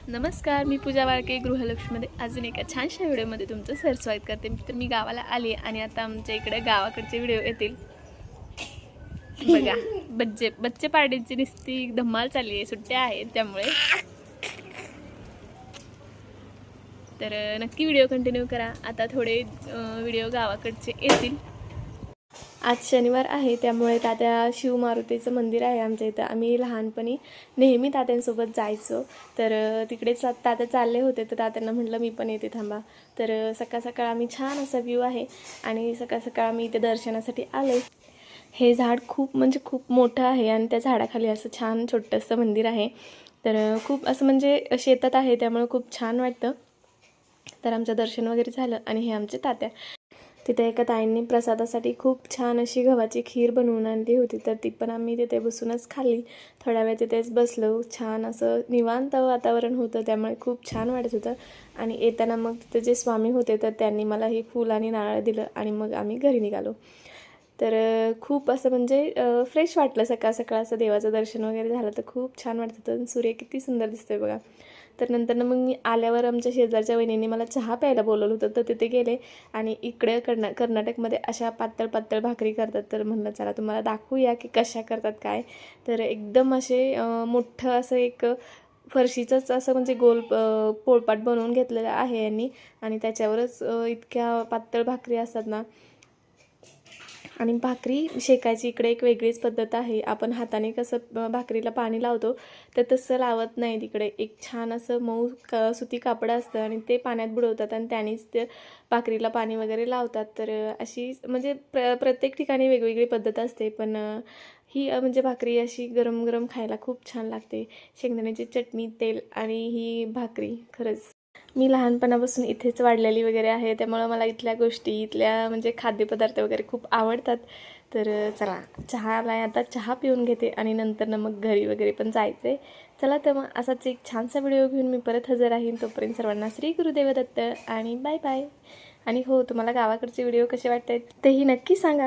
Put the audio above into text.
नमस्कार, मी पूजा वाळके गृहलक्ष्मीमध्ये अजून एका छानशा व्हिडिओमध्ये तुमचं स्वागत करते. तर मी गावाला आली आणि आता आमच्या इकडे गावाकडचे व्हिडिओ येतील बघा. बच्चे पार्टीची नुसती धम्माल चालली आहे, सुट्ट्या आहेत त्यामुळे. तर नक्की व्हिडिओ कंटिन्यू करा. आता थोडे व्हिडिओ गावाकडचे येतील. आज शनिवार आहे त्यामुळे तात्या शिव मारुतीचं मंदिर आहे आमच्या इथं. आम्ही लहानपणी नेहमी तात्यांसोबत जायचो. तर तिकडेच तात्या चालले होते तर तात्यांना म्हटलं मी पण येते थांबा. तर सकाळ सकाळ आम्ही छान असा व्ह्यू आहे आणि सकाळ सकाळ आम्ही इथे दर्शनासाठी आलो. हे झाड खूप म्हणजे खूप मोठं आहे आणि त्या झाडाखाली असं छान छोटंसं मंदिर आहे. तर खूप असं म्हणजे शेतात आहे त्यामुळे खूप छान वाटतं. तर आमचं दर्शन वगैरे झालं आणि हे आमचे तात्या. तिथे एका ताईंनी प्रसादासाठी खूप छान अशी गव्हाची खीर बनवून आणली होती. तर ती पण आम्ही तिथे बसूनच खाल्ली. थोड्या वेळ तिथेच बसलो. छान असं निवांत वातावरण होतं त्यामुळे खूप छान वाटत होतं. आणि येताना मग तिथे जे स्वामी होते तर त्यांनी मला ही फूल आणि नारळ दिलं आणि मग आम्ही घरी निघालो. तर खूप असं म्हणजे फ्रेश वाटलं. सकाळ सकाळ असं देवाचं दर्शन वगैरे झालं तर खूप छान वाटत होतं. सूर्य किती सुंदर दिसतोय बघा. तर नंतर मग मी आल्यावर आमच्या शेजारच्या वहिनीने मला चहा प्यायला बोलवलं होतं तर तिथे गेले आणि इकडे कर्नाटकमध्ये अशा पातळ पातळ भाकरी करतात. तर म्हणलं चला तुम्हाला दाखवूया की कशा करतात काय. तर एकदम असे मोठं असं एक फरशीचंच असं म्हणजे गोल पोळपाट बनवून घेतलेलं आहे यांनी आणि त्याच्यावरच इतक्या पातळ भाकरी असतात ना. आणि भाकरी शेकायची इकडे एक वेगळीच पद्धत आहे. आपण हाताने कसं भाकरीला पाणी लावतो तर तसं लावत नाही. तिकडे एक छान असं मऊ सुती कापड असतं आणि ते पाण्यात बुडवतात आणि त्यानेच ते भाकरीला पाणी वगैरे लावतात. तर अशी म्हणजे प्रत्येक ठिकाणी वेगवेगळी पद्धत असते. पण ही म्हणजे भाकरी अशी गरम गरम खायला खूप छान लागते. शेंगदाण्याची चटणी, तेल आणि ही भाकरी खरंच. मी लहानपणापासून इथेच वाढलेली वगैरे आहे त्यामुळं मला इथल्या गोष्टी इथल्या म्हणजे खाद्यपदार्थ वगैरे खूप आवडतात. तर चला चहाला आता चहा पिऊन घेते आणि नंतर मग घरी वगैरे पण जायचं आहे. चला तर मग असाच एक छानसा व्हिडिओ घेऊन मी परत हजर राहीन. तोपर्यंत सर्वांना श्री गुरुदेव दत्त आणि बाय बाय. आणि हो, तुम्हाला गावाकडचे व्हिडिओ कसे वाटतात तेही नक्की सांगा.